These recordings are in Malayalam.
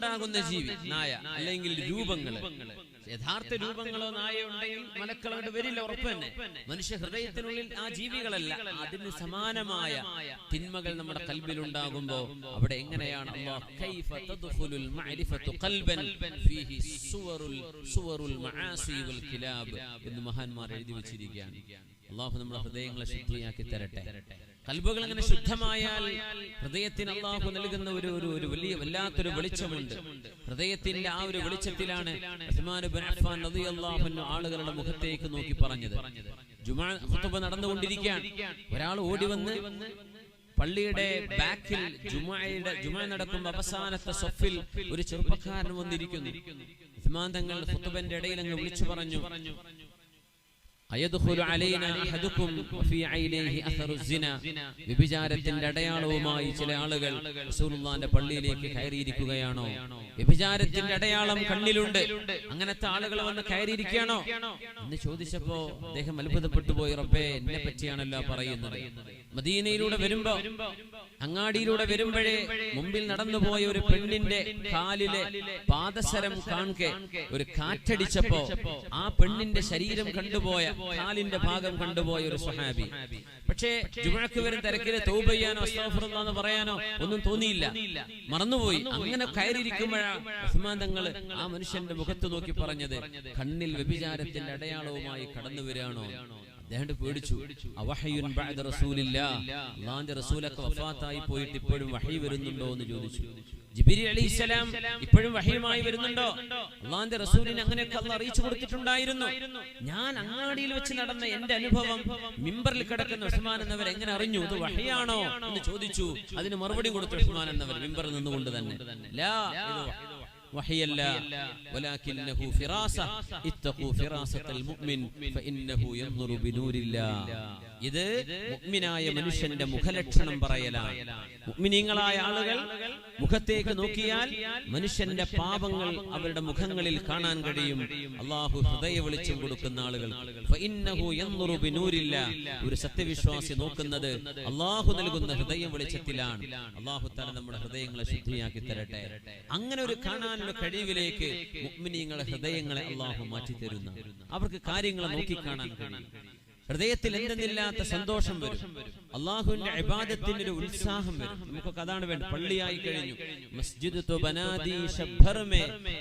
കൊണ്ടുണ്ടാകുന്ന ജീവി നായ, അല്ലെങ്കിൽ രൂപങ്ങൾ. യഥാർത്ഥ രൂപങ്ങളോ നായ ഉണ്ടെങ്കിൽ മലക്കളോട് വരില്ല, ഉറപ്പ് തന്നെ. മനുഷ്യ ഹൃദയത്തിനുള്ളിൽ ആ ജീവികളല്ല, അതിന് സമാനമായ തിന്മകൾ നമ്മുടെ കൽബിൽ ഉണ്ടാകുമ്പോ അവിടെ എങ്ങനെയാണ് അല്ലാഹ് കൈഫ തദ്ഖുലുൽ മഅരിഫതു ഖൽബൻ ഫീഹി സുവറുൽ മആസി വൽ കിലാബ് എന്ന് മഹാന്മാർ എഴുതി വെച്ചിരിക്കുകയാണ്. അല്ലാഹു നമ്മുടെ ഹൃദയങ്ങളെ ശുദ്ധിയാക്കി തരട്ടെ. കൽബുകൾ അങ്ങനെ ശുദ്ധമായാൽ ഹൃദയത്തിന് അല്ലാഹു നൽകുന്ന ഒരു വലിയ വല്ലാത്തൊരു വെളിച്ചമുണ്ട്. ഹൃദയത്തിന്റെ ആ ഒരു വെളിച്ചത്തിലാണ് ഉസ്മാൻ ഇബ്നു അഫ്ഫാൻ റളിയല്ലാഹു അൻഹു ആളുകളുടെ മുഖത്തേക്ക് നോക്കി പറഞ്ഞത്. ജുമാ ഖുതുബ നടന്നുകൊണ്ടിരിക്കുകയാണ്. ഒരാൾ ഓടി വന്ന് പള്ളിയുടെ ബാക്കിൽ ജുമാ നടക്കുമ്പോൾ അവസാനത്തെ സഫിൽ ഒരു ചെറുപ്പക്കാരൻ വന്നിരിക്കുന്നു. ഉസ്മാൻ തങ്ങൾ ഖുതുബന്റെ ഇടയിൽ അങ്ങ് വിളിച്ചു പറഞ്ഞു, വ്യഭിചാരത്തിന്റെ അടയാളവുമായി ചില ആളുകൾ റസൂലുള്ളാഹിന്റെ പള്ളിയിലേക്ക് കയറിയിരിക്കുകയാണോ? വ്യഭിചാരത്തിന്റെ അടയാളം കണ്ണിലുണ്ട്, അങ്ങനത്തെ ആളുകൾ വന്ന് കയറിയിരിക്കുകയാണോ എന്ന് ചോദിച്ചപ്പോ അദ്ദേഹം അത്ഭുതപ്പെട്ടു പോയി. റബ്ബേ, എന്നെ പറ്റിയാണല്ലോ പറയുന്നത്. മദീനയിലൂടെ വരുമ്പോ, അങ്ങാടിയിലൂടെ വരുമ്പോഴേ മുമ്പിൽ നടന്നുപോയ ഒരു പെണ്ണിന്റെ കാലിലെ പാദസരം കാണെ ഒരു കാറ്റടിച്ചപ്പോ ആ പെണ്ണിന്റെ ശരീരം കണ്ടുപോയ, കാലിന്റെ ഭാഗം കണ്ടുപോയ ഒരു സ്വഹാബി. പക്ഷേ ജുമുഅക്ക് വരും തിരക്കില് തൗബ ചെയ്യാനോ അസ്തഗ്ഫിറുല്ലാഹ് എന്ന് പറയാനോ ഒന്നും തോന്നിയില്ല, മറന്നുപോയി. അങ്ങനെ കയറിയിരിക്കുമ്പോഴാണ് ഉസ്മാൻ തങ്ങൾ ആ മനുഷ്യന്റെ മുഖത്ത് നോക്കി പറഞ്ഞത്, കണ്ണിൽ വ്യഭിചാരത്തിന്റെ അടയാളവുമായി കടന്നു വരികയാണോ? അദ്ദേഹം പേടിച്ചു. അവഹയുൻ ബഅദ റസൂലില്ലാഹ്, അല്ലാഹുവിന്റെ റസൂലൊക്കെ വഫാത്തായി പോയിട്ട് ഇപ്പോഴും വഹി വരുന്നുണ്ടോ എന്ന് ചോദിച്ചു. ജിബ്രീൽ അലൈഹിസ്സലാം ഇപ്പോഴും വഹിയുമായി വരുന്നുണ്ടോ? അല്ലാഹുവിന്റെ റസൂലിനെ അങ്ങനെയൊക്കെ അല്ലാഹ് അറിയിച്ചു കൊടുത്തിട്ടുണ്ടായിരുന്നു. ഞാൻ അങ്ങാടിയിൽ വെച്ച് നടന്ന എന്റെ അനുഭവം മിമ്പറിൽ കിടക്കുന്ന ഉസ്മാൻ എന്നവർ എങ്ങനെ അറിഞ്ഞു? ഇത് വഹിയാണോ എന്ന് ചോദിച്ചു. അതിന് മറുപടി കൊടുത്തു ഉസ്മാൻ എന്നവർ മിമ്പറിൽ നിന്നുകൊണ്ട് തന്നെ, ലാ, വഹിയല്ല, വലാകിന്നഹു ഫിറാസ, ഇത്തഖൂ ഫിറാസത്തൽ മുഅ്മിൻ ഫഇന്നഹു യൻദുറു ബിനൂരില്ലാഹ്. ഇത് മുഅ്മിനായ മനുഷ്യന്റെ മുഖലക്ഷണം പറയലാണ്. മുഅ്മിനീങ്ങളായ ആളുകൾ മുഖത്തേക്ക് നോക്കിയാൽ മനുഷ്യന്റെ പാപങ്ങൾ അവരുടെ മുഖങ്ങളിൽ കാണാൻ കഴിയും. അല്ലാഹു ഹൃദയ വെളിച്ചം കൊടുക്കുന്ന ആളുകൾ ഫഇന്നഹു യൻദുറു ബിനൂരില്ലാഹ്. ഒരു സത്യവിശ്വാസി നോക്കുന്നത് അല്ലാഹു നൽകുന്ന ഹൃദയ വെളിച്ചത്തിലാണ്. അല്ലാഹു തആല നമ്മുടെ ഹൃദയങ്ങളെ ശുദ്ധിയാക്കി തരട്ടെ. അങ്ങനെ ഒരു കാണാൻ കഴിവിലേക്ക് മുഅ്മിനീങ്ങളുടെ ഹൃദയങ്ങളെ അല്ലാഹു മാറ്റി തരുന്ന, അവർക്ക് കാര്യങ്ങളെ നോക്കിക്കാണാൻ കഴിയും. ഹൃദയത്തിൽ എന്തെന്നില്ലാത്ത സന്തോഷം വരും. അല്ലാഹുവിന്റെ ഇബാദത്തിന് ഒരു ഉത്സാഹം വരും. നമുക്കൊക്കെ അതാണ് വേണ്ടത്. പള്ളിയായി കഴിഞ്ഞു, മസ്ജിദ് തോ ബനാദി ശബ്ബർ മേ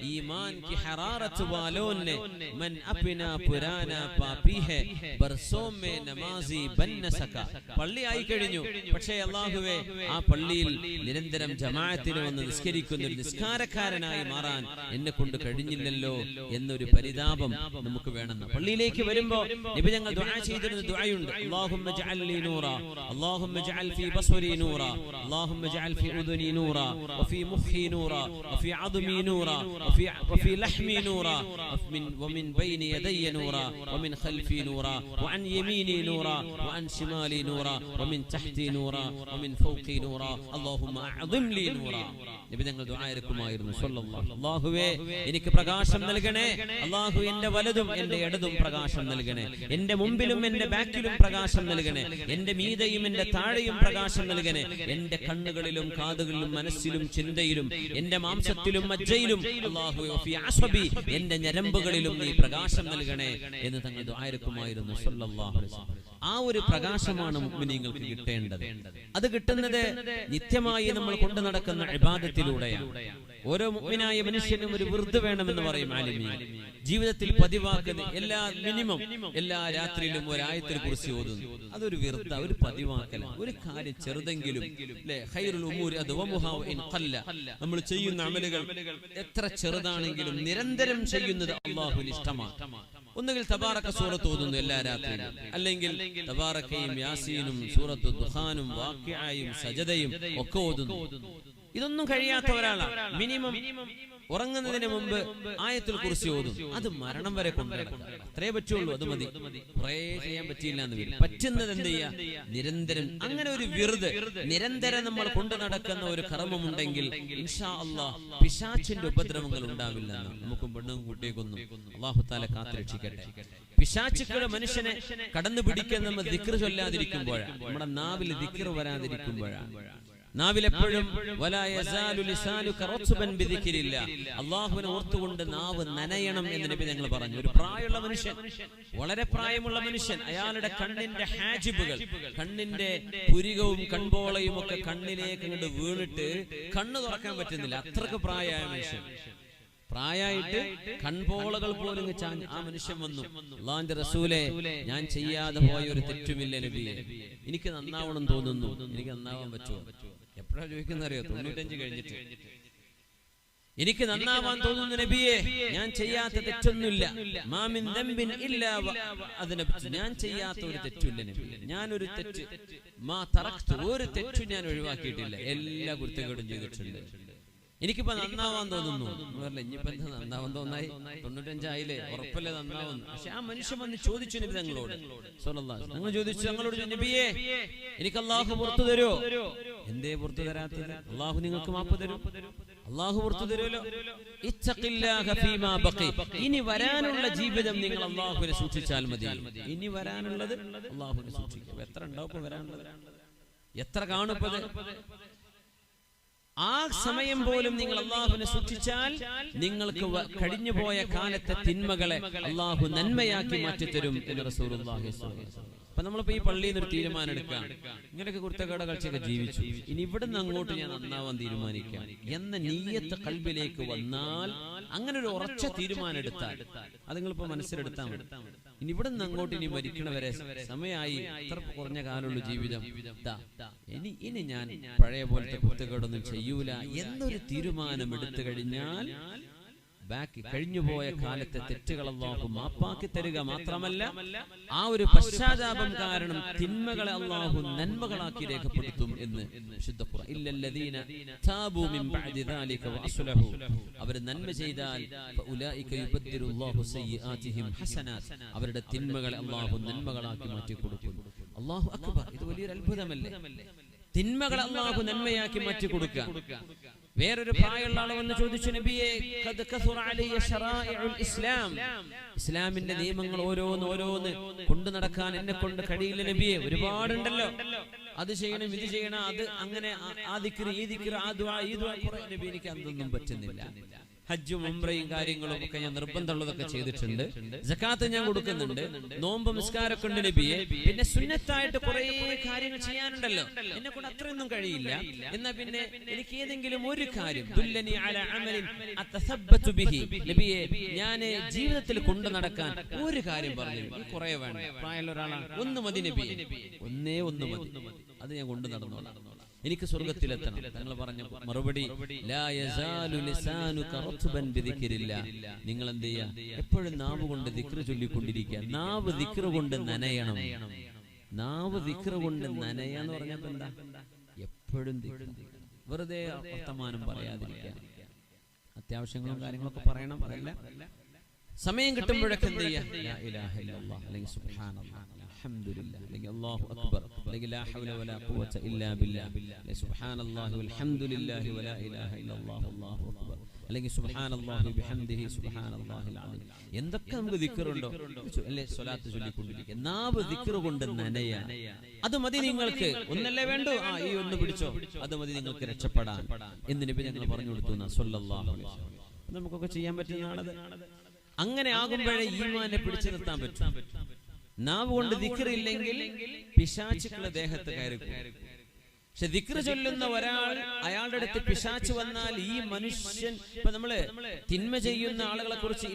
ഈമാൻ കി ഹറാരത്ത് വാലോനെ മൻ അപ്നാ പുരാന പാപി ഹേ ബർസോ മേ നമാസി ബന്ന സക. പള്ളിയായി കഴിഞ്ഞു, പക്ഷേ അല്ലാഹുവേ, ആ പള്ളിയിൽ നിരന്തരം ജമാഅത്തിന് വന്ന് നിസ്കരിക്കുന്ന ഒരു നിസ്കാരക്കാരനായി മാറാൻ എന്നെ കൊണ്ട് കഴിഞ്ഞില്ലല്ലോ എന്നൊരു പരിതാപം നമുക്ക് വേണമെന്ന്. പള്ളിയിലേക്ക് വരുമ്പോ നബി ഞങ്ങൾ ദുആ ചെയ്തിരുന്ന ദുആയുണ്ട്. അല്ലാഹുമ്മ ജഅൽ ലീ നൂറ, اللهم اجعل في بصري نورا، اللهم اجعل في أذني نورا، وفي مخي نورا، وفي عظمي نورا، وفي لحمي نورا، ومن بين يدي نورا، ومن خلفي نورا، وعن يميني نورا، وعن شمالي نورا، ومن تحتي نورا، ومن فوقي نورا، اللهم أعظم لي نورا. നബി തങ്ങൾ ദുആയിരക്കുമായിരുന്നു സ്വല്ലല്ലാഹു. അല്ലാഹുവേ, എനിക്ക് പ്രകാശം നൽകണേ. അല്ലാഹു എന്റെ വലതും എന്റെ ഇടതും പ്രകാശം നൽകണേ. എന്റെ മുമ്പിലും എന്റെ ബാക്കിലും പ്രകാശം നൽകണേ. എന്റെ മീതയും എന്റെ താഴെയും പ്രകാശം നൽകണേ. എന്റെ കണ്ണുകളിലും കാതുകളിലും മനസ്സിലും ചിന്തയിലും എന്റെ മാംസത്തിലും മജ്ജയിലും അല്ലാഹു ഫീ അസ്ബി, എന്റെ ഞരമ്പുകളിലും നീ പ്രകാശം നൽകണേ എന്ന് തങ്ങൾ ദുആയിരക്കുമായിരുന്നു സ്വല്ലല്ലാഹു അലൈഹി വസല്ലം. ആ ഒരു പ്രകാശമാണ് മുഅ്മിനീങ്ങൾക്ക് കിട്ടേണ്ടത്. അത് കിട്ടുന്നത് നിത്യമായി നമ്മൾ കൊണ്ടു നടക്കുന്ന ഇബാദത്തിലൂടെയാണ്. ഓരോ മുഅ്മിനായ മനുഷ്യനും ഒരു വിർദ് വേണമെന്ന് പറയും ആലിമീൻ. ജീവിതത്തിൽ പതിവാക്കുന്ന എല്ലാ രാത്രിയിലും ഒരു ആയത്തിൽ കുറിച്ച് ഓതുന്നു. അതൊരു വിർദ, ഒരു പതിവാക്കല. ഒരു കാര്യം ചെറുതെങ്കിലും ഖൈറുൽ ഉമൂരി അദ്വമുഹാ ഇൻ ഖല്ല. നമ്മൾ ചെയ്യുന്ന അമലുകൾ എത്ര ചെറുതാണെങ്കിലും നിരന്തരം ചെയ്യുന്നത് അല്ലാഹുവിന് ഇഷ്ടമാണ്. ഒന്നുകിൽ തബാറക സൂറത്ത് ഓതുന്നു എല്ലാ രാത്രിയിലും, അല്ലെങ്കിൽ തബാറകയും യാസീനും സൂറത്തു ദുഖാനും വാഖിഅയും സജദയും ഒക്കെ ഓതുന്നു. ഇതൊന്നും കഴിയാത്ത ഒരാളാണ് മിനിമം ഉറങ്ങുന്നതിന് മുമ്പ് ആയത്തുൽ കുർസി ഓതും. അത് മരണം വരെ കൊണ്ടുനടക്കാം. അത്രേ പറ്റുള്ളൂ, അത് മതി. കുറേ ചെയ്യാൻ പറ്റിയില്ല എന്ന് വരും. പറ്റുന്നത് എന്ത് ചെയ്യാ? നിരന്തരം അങ്ങനെ ഒരു വിർദ് നിരന്തരം നമ്മൾ കൊണ്ടു നടക്കുന്ന ഒരു കർമ്മമുണ്ടെങ്കിൽ ഇൻഷാ അല്ലാഹ് പിശാചിന്റെ ഉപദ്രവങ്ങൾ ഉണ്ടാവില്ലെന്ന് നമുക്കും പെണ്ണും കുട്ടിയൊക്കൊന്നും അല്ലാഹു തആല കാത്തുരക്ഷിക്കട്ടെ. പിശാചുക്കൾ മനുഷ്യനെ കടന്നു പിടിക്കാൻ നമ്മൾ ദിക്ർ ചൊല്ലാതിരിക്കുമ്പോഴാണ്, നമ്മുടെ നാവിൽ ദിക്ർ വരാതിരിക്കുമ്പോഴാണ്. നാവിലെപ്പോഴും വലാ യസാലു ലിസാനുക റത്ബൻ ബിദിക്രില്ലാ, അല്ലാഹുവിനെ ഓർത്തുകൊണ്ട് നാവ് നനയണം എന്ന് നബി ഞങ്ങൾ പറഞ്ഞു. ഒരു പ്രായമുള്ള മനുഷ്യൻ, വളരെ പ്രായമുള്ള മനുഷ്യൻ, അയാളുടെ കണ്ണിന്റെ ഹാജിബുകൾ, കണ്ണിന്റെ പുരികവും കൺപോളയും ഒക്കെ കണ്ണിലേക്ക് അങ്ങോട്ട് വീണിട്ട് കണ്ണ് തുറക്കാൻ പറ്റുന്നില്ല. അത്രക്ക് പ്രായമായ മനുഷ്യൻ, പ്രായമായിട്ട് കൺപോളകൾ പോലും ആ മനുഷ്യൻ വന്നു. അല്ലാഹുവിന്റെ റസൂലേ, ഞാൻ ചെയ്യാതെ പോയ ഒരു തെറ്റുമില്ല നബിയെ, എനിക്ക് നന്നാവണം തോന്നുന്നു, എനിക്ക് നന്നാവാൻ പറ്റുമോ? എപ്പോഴാ ചോദിക്കുന്ന അറിയോ? 95 കഴിഞ്ഞിട്ട്. എനിക്ക് നന്നാവാൻ തോന്നുന്നു നബിയെ, ഞാൻ ചെയ്യാത്ത തെറ്റൊന്നുമില്ല. മാമിൻ ദംബിൻ ഇല്ലാ അദ്നബ്തു, ഞാൻ ചെയ്യാത്ത ഒരു തെറ്റില്ല നബിയെ, ഞാനൊരു തെറ്റ് മാ തറക്തു, ഒരു തെറ്റും ഞാൻ ഒഴിവാക്കിയിട്ടില്ല, എല്ലാ കുറ്റങ്ങളും ചെയ്തിട്ടുണ്ട്. എനിക്കിപ്പോ നന്നാവാൻ തോന്നുന്നു. ഇനിയിപ്പോ എന്താ നന്നാവാൻ തോന്നായി? 95 ആയില്ലേ, ഉറപ്പല്ലേ നന്നാവുന്നു. പക്ഷെ ആ മനുഷ്യൻ വന്ന് ചോദിച്ചു നബി തങ്ങളോട്, ഞങ്ങൾ ചോദിച്ചു, ഞങ്ങളോട് നബിയെ, എനിക്ക് അള്ളാഹു പുറത്തു തരുമോ? എന്തേ പുറത്തു തരാത്തത്? അള്ളാഹു നിങ്ങൾക്ക് മാപ്പ് തരും, അള്ളാഹു പുറത്തു തരുമല്ലോ. ഇത്തഖില്ലാഹ ഫീമാ ബഖി, ഇനി വരാനുള്ള ജീവിതം നിങ്ങൾ അള്ളാഹുവിനെ സൂക്ഷിച്ചാൽ മതി. ഇനി വരാനുള്ളത് അള്ളാഹുവിനെ സൂക്ഷിക്കും. എത്ര ഉണ്ടാവും വരാനുള്ളത്? എത്ര കാണുന്നത്? ആ സമയം പോലും നിങ്ങൾ അള്ളാഹുവിനെ സൂക്ഷിച്ചാൽ നിങ്ങൾക്ക് കഴിഞ്ഞു പോയ കാലത്തെ തിന്മകളെ അള്ളാഹു നന്മയാക്കി മാറ്റിത്തരും എന്ന് റസൂലുള്ളാഹി സ്വല്ലല്ലാഹു അലൈഹി വസല്ലം. അപ്പൊ നമ്മളിപ്പോ ഈ പള്ളിയിൽ നിന്ന് ഒരു തീരുമാനം എടുക്കാം, ഇങ്ങനെയൊക്കെ കുരുത്തക്കേട് കളിച്ചൊക്കെ ജീവിച്ചു, ഇനി ഇവിടുന്ന് അങ്ങോട്ട് ഞാൻ നന്നാവാൻ തീരുമാനിക്കാം എന്ന നീയത്ത് ഖൽബിലേക്ക് വന്നാൽ, അങ്ങനെ ഒരു ഉറച്ച തീരുമാനം എടുത്താൽ, അത് നിങ്ങളിപ്പോ മനസ്സിലെടുത്താൽ മതി. ഇനി ഇവിടുന്ന് അങ്ങോട്ട് ഇനി മരിക്കണവരെ സമയമായി, അത്ര കുറഞ്ഞ കാലമുള്ള ജീവിതം, ഇനി ഞാൻ പഴയ പോലത്തെ കുരുത്തക്കേടൊന്നും ചെയ്യൂല എന്നൊരു തീരുമാനം എടുത്തു കഴിഞ്ഞാൽ കഴിഞ്ഞുപോയ കാലത്തെ തെറ്റുകൾ അല്ലാഹു മാപ്പാക്കി തരിക മാത്രമല്ല, ആ ഒരു പശ്ചാത്താപം കാരണം തിന്മകളെ അല്ലാഹു നന്മകളാക്കി രേഖപ്പെടുത്തും എന്ന് വിശുദ്ധ ഖുർആൻ. ഇല്ലല്ലദീന താബൂ മിൻ ബഅദി ദാലിക വഅസ്ലഹു, അവർ നന്മ ചെയ്താൽ ഫഉലൈക യുബദ്ദിലുല്ലാഹു സയ്യിആതിഹിം ഹസനാത്ത്, അവരുടെ തിന്മകളെ അല്ലാഹു നന്മകളാക്കി മാറ്റി കൊടുക്കും. അല്ലാഹു അക്ബർ, ഇത് വലിയൊരു അത്ഭുതമല്ലേ? തിന്മകളെ അല്ലാഹു നന്മയാക്കി മാറ്റി കൊടുക്കുക. വേറൊരു പ്രായമുള്ള ആൾ വന്ന് ചോദിച്ചു, നബിയെ, ഖദ് കസുറ അലയ്യ ശറാഇഉൽ ഇസ്ലാം, ഇസ്ലാമിന്റെ നിയമങ്ങൾ ഓരോന്ന് കൊണ്ടു നടക്കാൻ എന്നെ കൊണ്ട് കഴിയില്ല നബിയെ, ഒരുപാടുണ്ടല്ലോ, അത് ചെയ്യണം, ഇത് ചെയ്യണം, അത് അങ്ങനെ, ആ ദിക്ർ, ഈ ദിക്ർ, ആ ദുആ, ഈ ദുആ, നബി എനിക്ക് അതൊന്നും പറ്റുന്നില്ല. ഹജ്ജും ഉംറയും കാര്യങ്ങളും ഒക്കെ ഞാൻ നിർബന്ധമുള്ളതൊക്കെ ചെയ്തിട്ടുണ്ട്, സകാത്ത് ഞാൻ കൊടുക്കുന്നുണ്ട്, നോമ്പ് നിസ്കാരമൊക്കെ ഉണ്ട് നബിയെ, പിന്നെ സുന്നത്തായിട്ട് കുറെ കാര്യങ്ങൾ ചെയ്യാനുണ്ടല്ലോ, എന്നെ കൊണ്ട് അത്രയൊന്നും കഴിയില്ല. എന്നാ പിന്നെ എനിക്ക് ഏതെങ്കിലും ഒരു കാര്യം, ദുല്ലനി അലാ അമലിൻ അതസബ്ബതു ബിഹി, നബിയെ ഞാൻ ജീവിതത്തിൽ കൊണ്ടു നടക്കാൻ ഒരു കാര്യം പറഞ്ഞു. കുറെ വേണ്ട, പ്രായമുള്ള ഒരാളാണ്, ഒന്ന് മതി നബിയെ, ഒന്ന് മതി, അത് ഞാൻ കൊണ്ടു നടന്നോളാം, എനിക്ക് സ്വർഗ്ഗത്തിലെത്തണം. തങ്ങൾ പറഞ്ഞ മറുപടി, ലാ യസാലു ലിസാനുക റത്ബൻ ബിദിക്രില്ലാ, നിങ്ങൾ എന്ത് ചെയ്യുക? എപ്പോഴും നാവ് കൊണ്ട് ദിക്ർ ചൊല്ലിക്കൊണ്ടിരിക്കുക. നാവ് ദിക്ർ കൊണ്ട് നനയണം. നാവ് ദിക്ർ കൊണ്ട് നനയാന്ന് പറഞ്ഞപ്പോ എന്താ? എപ്പോഴും വെറുതെ വർത്തമാനം പറയാതിരിക്കുക, അത്യാവശ്യങ്ങളും കാര്യങ്ങളൊക്കെ പറയണം. പറയില്ല, സമയം കിട്ടുമ്പോഴൊക്കെ എന്ത് ചെയ്യുക? ലാ ഇലാഹ ഇല്ലല്ലാഹ്, അല്ലെങ്കിൽ സുബ്ഹാനല്ലാഹ്, അൽഹംദുലില്ലാഹ്, അല്ലെങ്കിൽ അല്ലാഹു അക്ബർ, അല്ലെങ്കിൽ ലാ ഹൗല വലാ ഖുവത ഇല്ലാ ബില്ലാഹ്, അല്ലെങ്കിൽ സുബ്ഹാനല്ലാഹി വൽഹംദുലില്ലാഹി വലാ ഇലാഹ ഇല്ലല്ലാഹ് അല്ലാഹു അക്ബർ, അല്ലെങ്കിൽ സുബ്ഹാനല്ലാഹി ബിഹംദിഹി സുബ്ഹാനല്ലാഹിൽ അദീം. എന്തൊക്കെ നമുക്ക് ദിക്റുണ്ടോ അല്ലേ, സ്വലാത്ത് ചൊല്ലിക്കൊണ്ടിരിക്കുക. നാവ് ദിക്ർ കൊണ്ട് നനയ, അത് മതി നിങ്ങൾക്ക്. ഒന്നല്ലേ വേണ്ടോ? ഈ ഒന്ന് പിടിച്ചോ, അത് മതി നിങ്ങൾക്ക് രക്ഷപ്പെടാൻ എന്ന് നബി ഞങ്ങൾ പറഞ്ഞു കൊടുത്തു സ്വല്ലല്ലാഹു അലൈഹി വസല്ലം. നമുക്കൊക്കെ ചെയ്യാൻ പറ്റുന്നതാണത്. അങ്ങനെ ആകുമ്പോഴേ ഈമാനെ പിടിച്ചു നിർത്താൻ പറ്റും. നാവ് കൊണ്ട് ദിക്ർ ഇല്ലെങ്കിൽ പിശാചുക്കളെ ദേഹത്ത് കയറിക്കും. പക്ഷെ ദിക്ർ ചൊല്ലുന്ന ഒരാൾ, അയാളുടെ അടുത്ത് പിശാച് വന്നാൽ ഈ മനുഷ്യൻ, ഇപ്പൊ നമ്മള് തിന്മ ചെയ്യുന്ന ആളുകളെ കുറിച്ച്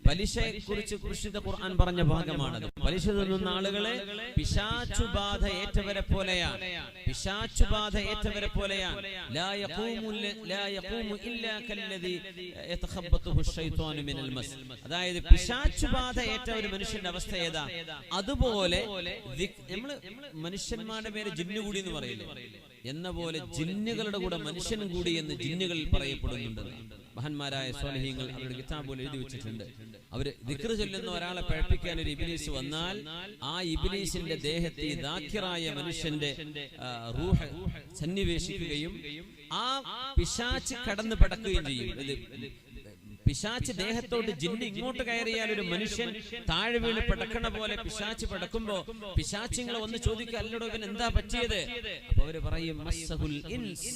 പലിശയെ കുറിച്ച് വിശുദ്ധ ഖുർആൻ പറഞ്ഞ ഭാഗമാണത്. പലിശ തിന്നുന്ന ആളുകളെ പിശാചുബാധ ഏറ്റവരെ പോലെയാണ്, പിശാചുബാധ ഏറ്റവരെ പോലെയാണ്. ലാ യഖൂമു ഇല്ലാ കല്ലദി യതഖബ്ബതുഹു ശൈത്വാനു മിനൽ മസ്, അതായത് പിശാചുബാധ ഏറ്റ ഒരു മനുഷ്യന്റെ അവസ്ഥ ഏതാ? അതുപോലെ നമ്മള് മനുഷ്യന്മാരുടെ പേര് ജിന്നുകൂടി എന്ന് പറയില്ലേ, എന്ന പോലെ ജിന്നുകളുടെ കൂടെ മനുഷ്യനും കൂടി എന്ന് ജിന്നുകളിൽ പറയപ്പെടുന്നുണ്ട്. മഹാന്മാരായ സ്വാലിഹീങ്ങൾ അവരുടെ കിതാബുകൾ എഴുതി വെച്ചിട്ടുണ്ട്. അവര് ദിക്ർ ചൊല്ലുന്ന ഒരാളെ പഴപ്പിക്കാൻ ഒരു ഇബ്ലീസ് വന്നാൽ ആ ഇബ്ലീസിന്റെ ദേഹത്തെ ദാക്കിറായ മനുഷ്യന്റെ റൂഹ് സന്നിവേശിക്കുകയും ആ പിശാച് കടന്നു പടക്കുകയും ചെയ്യും. പിശാച്ച് ദേഹത്തോട്ട് ജിന്ന് ഇങ്ങോട്ട് കയറിയാൽ ഒരു മനുഷ്യൻ താഴെ വീണ് പിടക്കണ പോലെ പിശാച്ച് പിടക്കുമ്പോ പിശാച്ചുങ്ങൾ ഒന്ന് ചോദിക്കുക, അല്ലടോ ഇവൻ എന്താ പറ്റിയത്? അപ്പൊ അവര് പറയും മസ്സഹുൽ ഇൻസ്,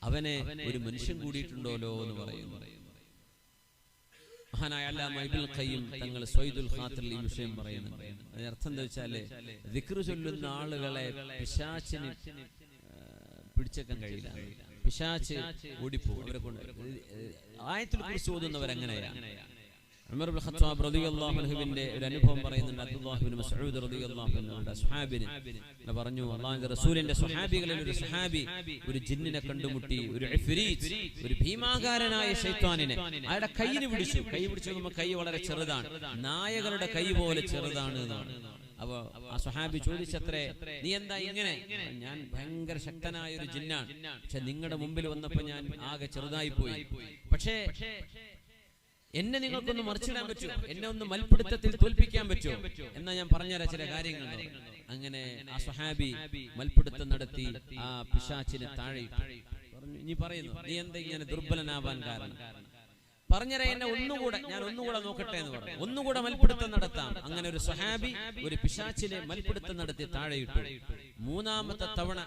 അവനെ ഒരു മനുഷ്യൻ കൂടിയിട്ടുണ്ടോലോ എന്ന് പറയും. മഹാനായ അല്ലാമ ഇബ്നുൽ ഖയ്യിം തങ്ങൾ സ്വൈദുൽ ഖാത്തിറിൽ ഈ വിഷയം പറയുന്നുണ്ട്. അതിന്റെ അർത്ഥം എന്താ വെച്ചാല് ദിക്ർ ചൊല്ലുന്ന ആളുകളെ പിശാച്ചിന് പിടിച്ചേക്കാൻ കഴിയില്ല. പിശാച്ച് ഓടിപ്പോകും അവരെ കൊണ്ട്. ആയത്തുൽ കുർസി ഓതുന്നവരെങ്ങനെയാണ്? ഉമർ ഇബ്നുൽ ഖത്താബ് റളിയല്ലാഹു അൻഹുവിന്റെ ഒരു അനുഭവം പറയുന്നുണ്ട്. അബ്ദുല്ലാഹി ഇബ്നു മസ്ഊദ് റളിയല്ലാഹു അൻഹുവിന്റെ സ്വഹാബിനെ പറഞ്ഞു, അല്ലാഹുവിന്റെ റസൂലിന്റെ സ്വഹാബികളിൽ ഒരു സ്വഹാബി ഒരു ജിന്നിനെ കണ്ടുമുട്ടി. ഒരു ഇഫ്രീത്ത്, ഒരു ഭീമാകാരനായ ശൈത്താനിനെ അയാളുടെ കൈയിന് പിടിച്ചു. കൈ പിടിച്ചു നോക്കുമ്പോൾ കൈ വളരെ ചെറുതാണ്, നായകളുടെ കൈ പോലെ ചെറുതാണ് എന്നാണ്. അപ്പൊ ആ സ്വഹാബി ചോദിച്ചത്രേ, നീ എന്താ ഇങ്ങനെ? ഞാൻ ഭയങ്കര ശക്തനായ ഒരു ജിന്നാണ്, പക്ഷെ നിങ്ങളുടെ മുമ്പിൽ വന്നപ്പോ ഞാൻ ആകെ ചെറുതായി പോയി. പക്ഷേ എന്നെ നിങ്ങൾക്കൊന്ന് മറിച്ചിടാൻ പറ്റുമോ? എന്നെ ഒന്ന് മൽപിടുത്തത്തിൽ തോൽപ്പിക്കാൻ പറ്റുമോ? എന്നാ ഞാൻ പറഞ്ഞുതരാം ചില കാര്യങ്ങൾ. അങ്ങനെ ആ സ്വഹാബി മൽപിടുത്തം നടത്തി ആ പിശാചിനെ താഴെ പറഞ്ഞു. ഇനി പറയുന്നു, നീ എന്താ ഇങ്ങനെ ദുർബലനാവാൻ കാരണം? പറഞ്ഞുതരാ, എന്നെ ഞാൻ ഒന്നുകൂടെ നോക്കട്ടെ എന്ന് പറഞ്ഞു. ഒന്നുകൂടെ മൽപിടുത്തം നടത്താം. അങ്ങനെ ഒരു സ്വഹാബി ഒരു പിശാചിനെ മൽപിടുത്തം നടത്തി താഴെയിട്ടു. മൂന്നാമത്തെ തവണ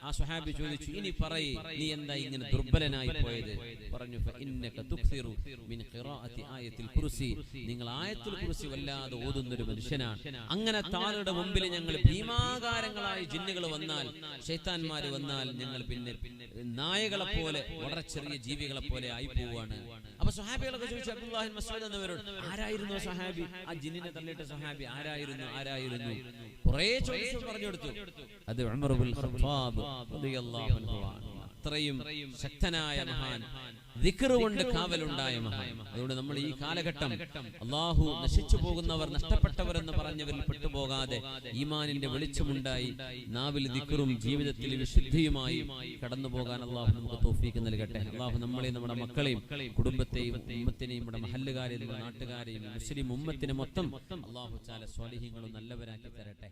ആ സ്വഹാബി ചോദിച്ചു, ഇനി പറയ്, നീ എന്താ ഇങ്ങനെ ദുർബലനായി പോയത്? പറഞ്ഞു, ഫഇന്നക തുക്സിറു മിൻ ഖിറാഅത്തി ആയത്തിൽ കുർസി, നിങ്ങൾ ആയത്തുൽ കുർസി വല്ലാതെ ഓതുന്നൊരു മനുഷ്യനാണ്. അങ്ങനെ താങ്കളുടെ മുമ്പിൽ ഞങ്ങൾ ഭീമാകാരങ്ങളായ ജിന്നുകൾ വന്നാൽ, ശൈത്താന്മാര് വന്നാൽ, ഞങ്ങൾ പിന്നെ നായകളെ പോലെ, വളരെ ചെറിയ ജീവികളെ പോലെ ആയി പോവാണ്. അപ്പൊ സ്വഹാബികളൊക്കെ ചോദിച്ചു അബ്ദുല്ലാഹി ഇബ്നു മസ്ഊദ് എന്നവരോട്, ആരായിരുന്നു സ്വഹാബി? ആ ജിന്നിനെ തള്ളിയിട്ട സ്വഹാബി ആരായിരുന്നു? കുറേ ചോദിച്ചു പറഞ്ഞു കൊടുത്തു. അത് ഉമർ ഇബ്നുൽ ഖത്താബ് റളിയല്ലാഹു അൻഹു ആണ്. അത്രയും ശക്തനായ മഹാൻ, ദിക്ർ കൊണ്ട് കാവലുണ്ടായ മഹാൻ. അതുകൊണ്ട് നമ്മൾ ഈ കാലഘട്ടം അല്ലാഹു നശിച്ചു പോകുന്നവർ, നഷ്ടപ്പെട്ടവർ എന്ന് പറഞ്ഞവരിൽ പെട്ടുപോകാതെ ഈമാനിന്റെ വെളിച്ചമുണ്ടായി നാവിൽ ദിക്റും ജീവിതത്തിൽ വിശുദ്ധിയുമായി കടന്നു പോകാൻ അല്ലാഹു നമുക്ക് തൗഫീഖ് നൽകട്ടെ. അല്ലാഹു നമ്മളെയും നമ്മുടെ മക്കളെയും കുടുംബത്തെയും ഉമ്മത്തിനെയും നമ്മുടെ മഹല്ലുകാരെയും നാട്ടുകാരെയും മുസ്ലിം ഉമ്മത്തിനെ മൊത്തം അല്ലാഹു തആല സ്വാലിഹീങ്ങളും നല്ലവരാക്കി തരട്ടെ.